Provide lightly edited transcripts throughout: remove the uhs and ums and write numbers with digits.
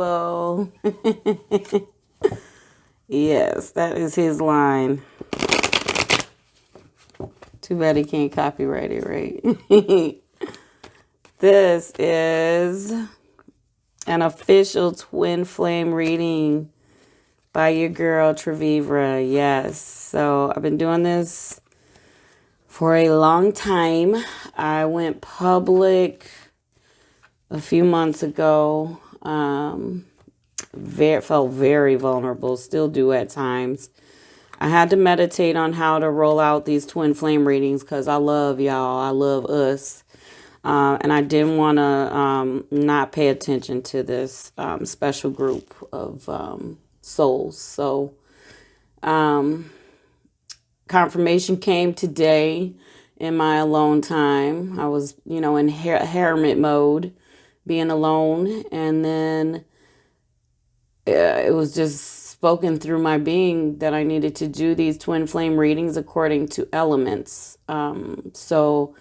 people. Yes, that is his line. Too bad he can't copyright it, right? This is an official twin flame reading by your girl, TraVivra. Yes. So I've been doing this for a long time. I went public a few months ago. Felt very vulnerable, still do at times. I had to meditate on how to roll out these twin flame readings because I love y'all. I love us. And I didn't want to not pay attention to this special group of souls. So confirmation came today in my alone time. I was, in hermit mode, being alone. And then it was just spoken through my being that I needed to do these twin flame readings according to elements. Earth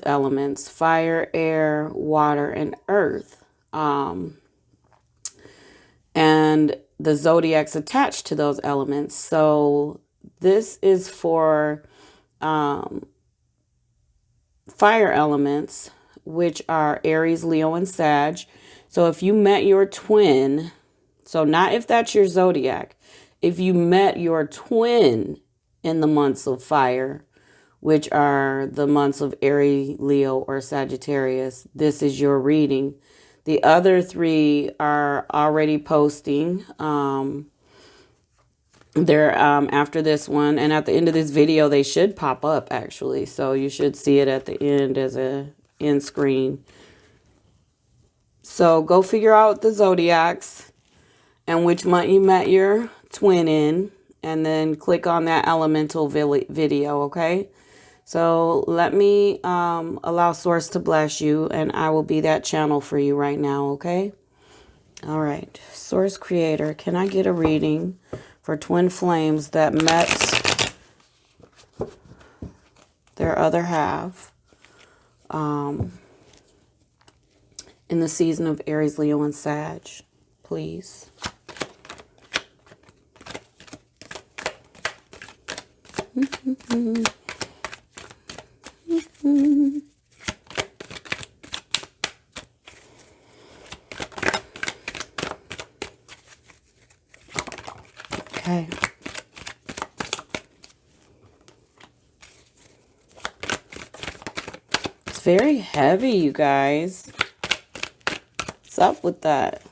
elements, fire, air, water, and earth. And the zodiacs attached to those elements. So this is for fire elements, which are Aries, Leo, and Sag. So if you met your twin, so not if that's your zodiac, if you met your twin in the months of fire, which are the months of Aries, Leo, or Sagittarius, this is your reading. The other three are already posting. They're after this one, and at the end of this video, they should pop up actually. So you should see it at the end as a end screen. So go figure out the zodiacs and which month you met your twin in, and then click on that elemental video, okay? So let me allow Source to bless you, and I will be that channel for you right now, okay? All right. Source Creator, can I get a reading for twin flames that met their other half in the season of Aries, Leo, and Sag, please? Okay. It's very heavy, you guys. What's up with that?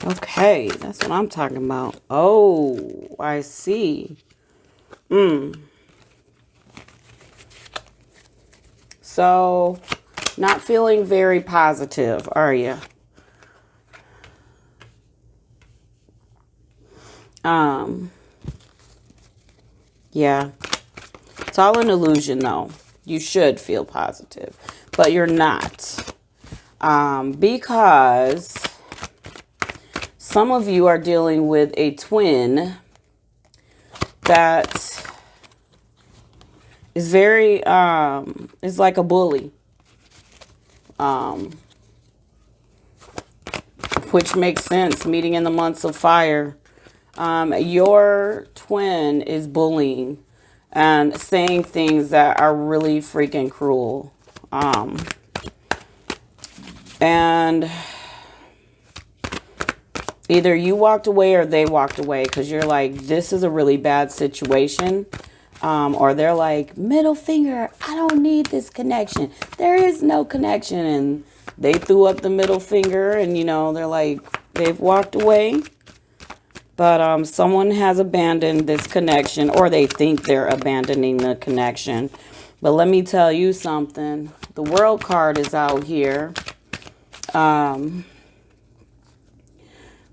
Okay, that's what I'm talking about. Oh, I see. So, not feeling very positive, are you? Yeah. It's all an illusion, though. You should feel positive, but you're not. Because some of you are dealing with a twin that is very, is like a bully. Which makes sense, meeting in the months of fire. Your twin is bullying and saying things that are really freaking cruel. And either you walked away or they walked away because you're like, this is a really bad situation. Or they're like, middle finger, I don't need this connection. There is no connection. And they threw up the middle finger and, they're like, they've walked away. But someone has abandoned this connection, or they think they're abandoning the connection. But let me tell you something. The World card is out here.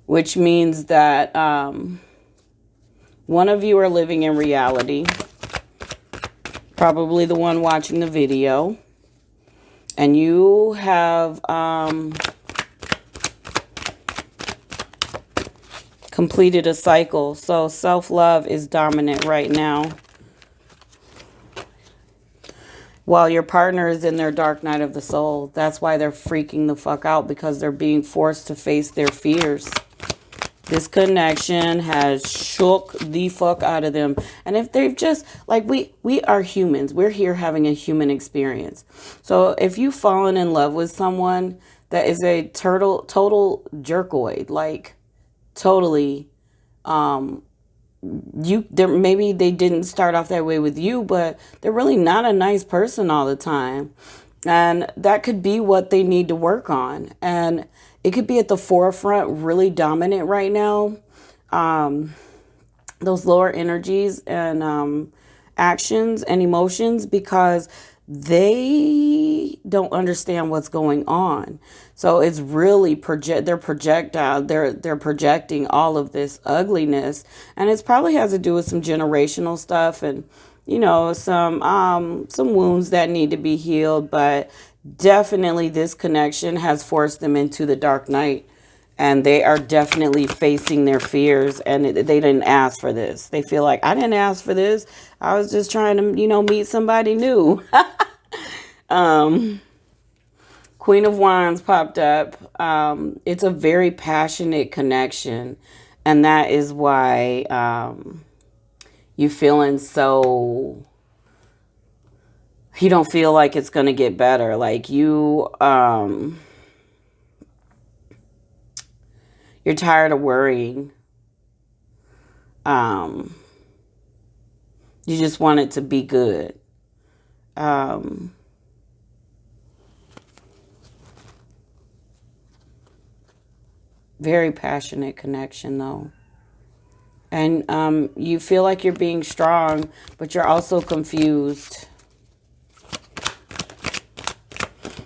Which means that one of you are living in reality. Probably the one watching the video. And you have completed a cycle. So self-love is dominant right now. while your partner is in their dark night of the soul. That's why they're freaking the fuck out, because they're being forced to face their fears. This connection has shook the fuck out of them. And if they've just, like, we are humans. We're here having a human experience. So if you've fallen in love with someone that is a total jerkoid, like totally, maybe they didn't start off that way with you, but they're really not a nice person all the time. And that could be what they need to work on. And it could be at the forefront, really dominant right now. Those lower energies and actions and emotions, because they don't understand what's going on. So it's really they're projecting all of this ugliness, and it probably has to do with some generational stuff and some wounds that need to be healed. But definitely this connection has forced them into the dark night, and they are definitely facing their fears, and they didn't ask for this. They feel like, I didn't ask for this. I was just trying to, meet somebody new. Queen of Wands popped up. It's a very passionate connection, and that is why you feeling so, you don't feel like it's going to get better. Like you're tired of worrying. You just want it to be good. Very passionate connection, though. And you feel like you're being strong, but you're also confused.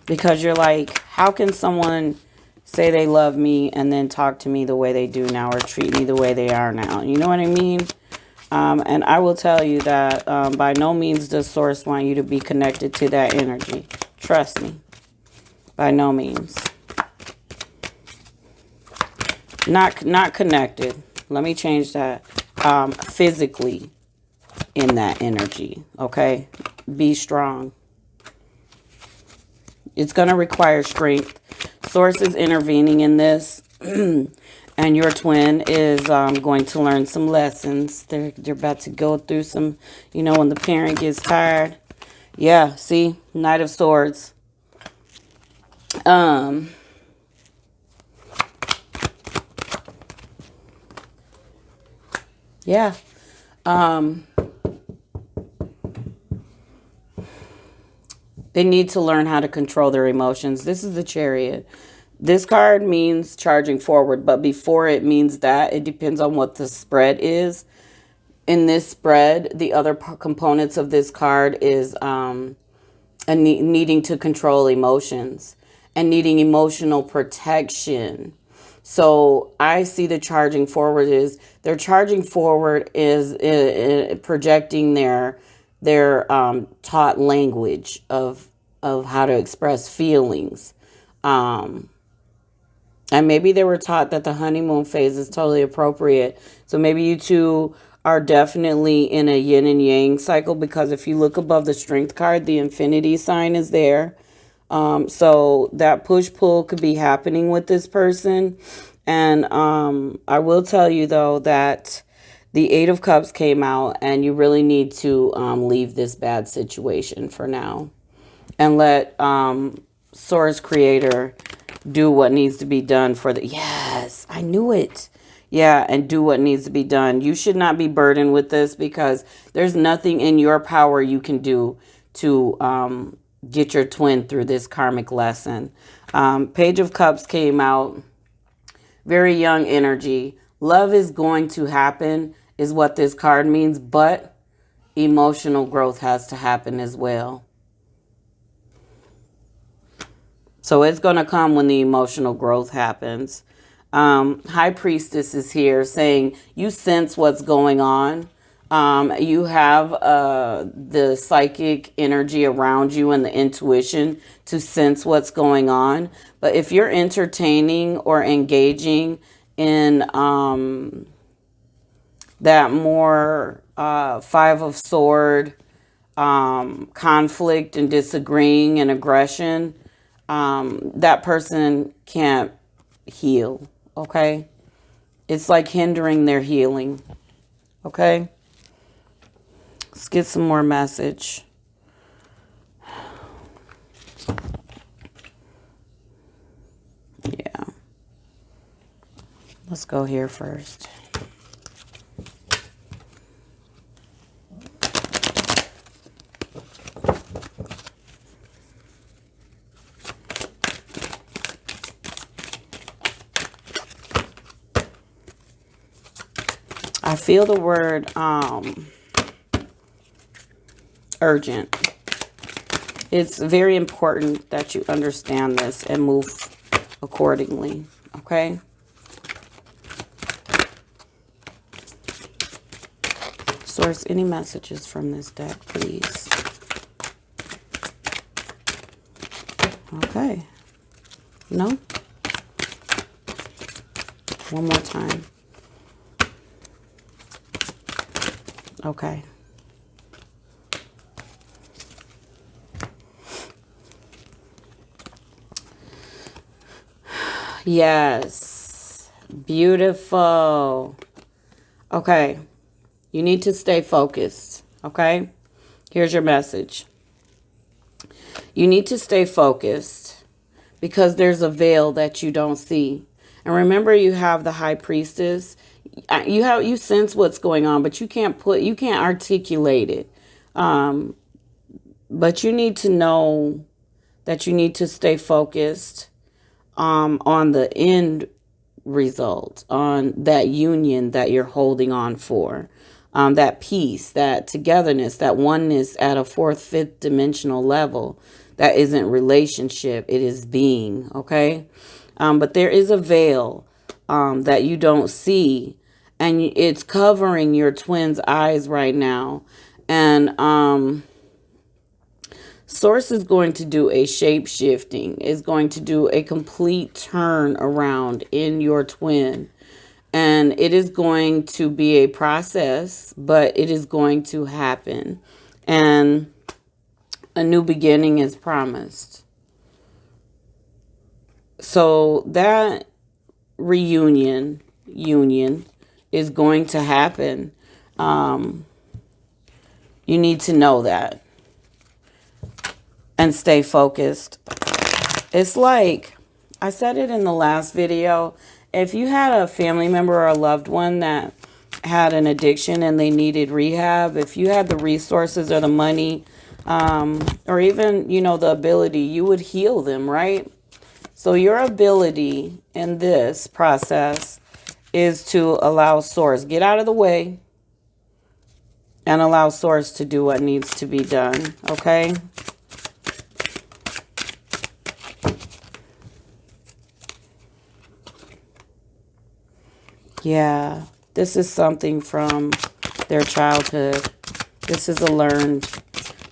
Because you're like, how can someone say they love me and then talk to me the way they do now, or treat me the way they are now? You know what I mean? And I will tell you that by no means does Source want you to be connected to that energy. Trust me. By no means. Not connected. Let me change that. Physically in that energy. Okay? Be strong. It's going to require strength. Source is intervening in this. And your twin is going to learn some lessons. They're about to go through some, when the parent gets tired. Yeah, see? Knight of Swords. Yeah. They need to learn how to control their emotions. This is the Chariot. This card means charging forward, but before it means that, it depends on what the spread is. In this spread, the other components of this card is needing to control emotions and needing emotional protection. So I see the charging forward is, their charging forward is projecting their taught language of how to express feelings. And maybe they were taught that the honeymoon phase is totally appropriate. So maybe you two are definitely in a yin and yang cycle, because if you look above the Strength card, the infinity sign is there. So that push-pull could be happening with this person. And I will tell you, though, that the Eight of Cups came out, and you really need to leave this bad situation for now. And let Source Creator do what needs to be done for the... Yes, I knew it. Yeah, and do what needs to be done. You should not be burdened with this, because there's nothing in your power you can do to get your twin through this karmic lesson. Page of Cups came out. Very young energy. Love is going to happen is what this card means, but emotional growth has to happen as well. So it's going to come when the emotional growth happens. High Priestess is here saying you sense what's going on. You have the psychic energy around you and the intuition to sense what's going on. But if you're entertaining or engaging in that more Five of Sword, conflict and disagreeing and aggression, that person can't heal, okay? It's like hindering their healing, okay? Let's get some more message. Yeah. Let's go here first. I feel the word urgent. It's very important that you understand this and move accordingly, okay? Source, any messages from this deck, please? Okay. No? One more time. Okay. Yes. Beautiful. Okay. You need to stay focused. Okay. Here's your message. You need to stay focused because there's a veil that you don't see. And remember, you have the high priestess. You sense what's going on, but you can't articulate it. But you need to know that you need to stay focused on the end result, on that union that you're holding on for, that peace, that togetherness, that oneness at a fourth, fifth dimensional level. That isn't relationship, it is being, okay? But there is a veil that you don't see, and it's covering your twin's eyes right now. And Source is going to do a shape shifting, is going to do a complete turn around in your twin. And it is going to be a process, but it is going to happen. And a new beginning is promised. So that union is going to happen. You need to know that and stay focused. It's like, I said it in the last video, if you had a family member or a loved one that had an addiction and they needed rehab, if you had the resources or the money, or even, the ability, you would heal them, right? So your ability in this process is to allow Source, get out of the way, and allow Source to do what needs to be done, okay? Yeah, this is something from their childhood. This is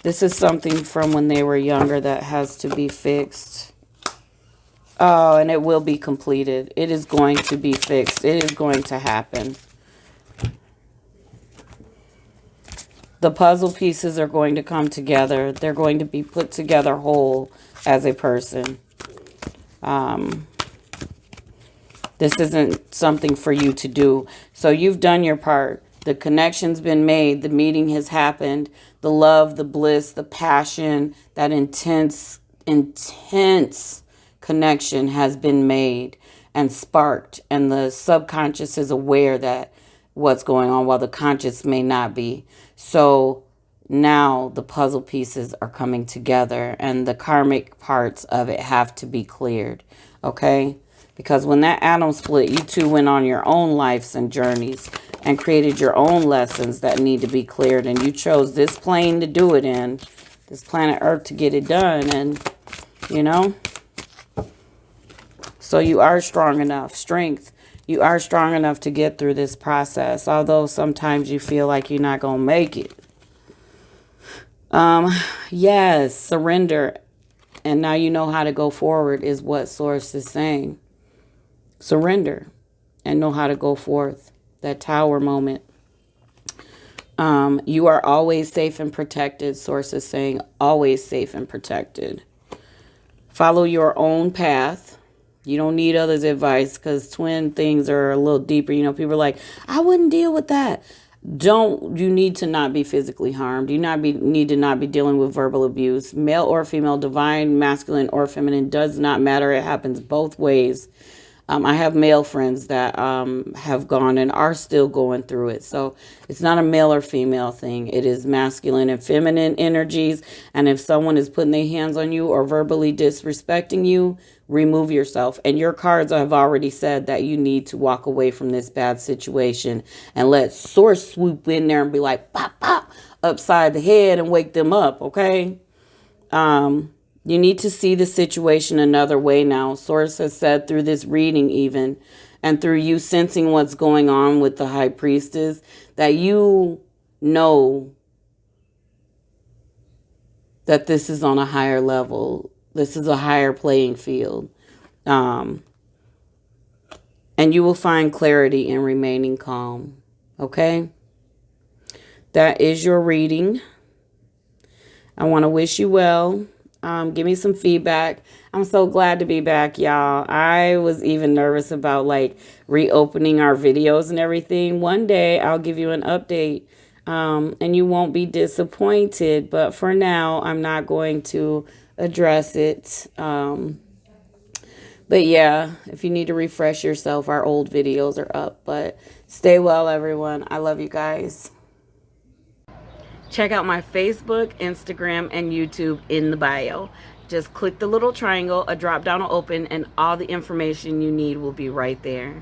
this is something from when they were younger that has to be fixed. Oh, and it will be completed. It is going to be fixed. It is going to happen. The puzzle pieces are going to come together. They're going to be put together whole as a person. This isn't something for you to do. So you've done your part. The connection's been made. The meeting has happened. The love, the bliss, the passion, that intense connection has been made and sparked. And the subconscious is aware that what's going on while the conscious may not be. So now the puzzle pieces are coming together and the karmic parts of it have to be cleared. Okay? Because when that atom split, you two went on your own lives and journeys and created your own lessons that need to be cleared. And you chose this plane to do it in, this planet Earth, to get it done. And, so you are strong enough. Strength. You are strong enough to get through this process. Although sometimes you feel like you're not going to make it. Yes, surrender. And now you know how to go forward is what Source is saying. Surrender and know how to go forth. That tower moment. You are always safe and protected. Source is saying always safe and protected. Follow your own path. You don't need others' advice, because twin things are a little deeper. You know, people are like, I wouldn't deal with that. You need to not be physically harmed. Need to not be dealing with verbal abuse. Male or female, divine, masculine or feminine, does not matter. It happens both ways. I have male friends that have gone and are still going through it. So it's not a male or female thing. It is masculine and feminine energies. And if someone is putting their hands on you or verbally disrespecting you, remove yourself. And your cards have already said that you need to walk away from this bad situation and let source swoop in there and be like, pop, pop, upside the head and wake them up, okay? You need to see the situation another way now. Source has said through this reading even, and through you sensing what's going on with the high priestess, that you know that this is on a higher level. This is a higher playing field. And you will find clarity in remaining calm. Okay? That is your reading. I want to wish you well. Give me some feedback. I'm so glad to be back, y'all. I was even nervous about like reopening our videos and everything. One day I'll give you an update, and you won't be disappointed. But for now, I'm not going to address it. But yeah, if you need to refresh yourself, our old videos are up. But stay well, everyone. I love you guys. Check out my Facebook, Instagram, and YouTube in the bio. Just click the little triangle, a drop down will open, and all the information you need will be right there.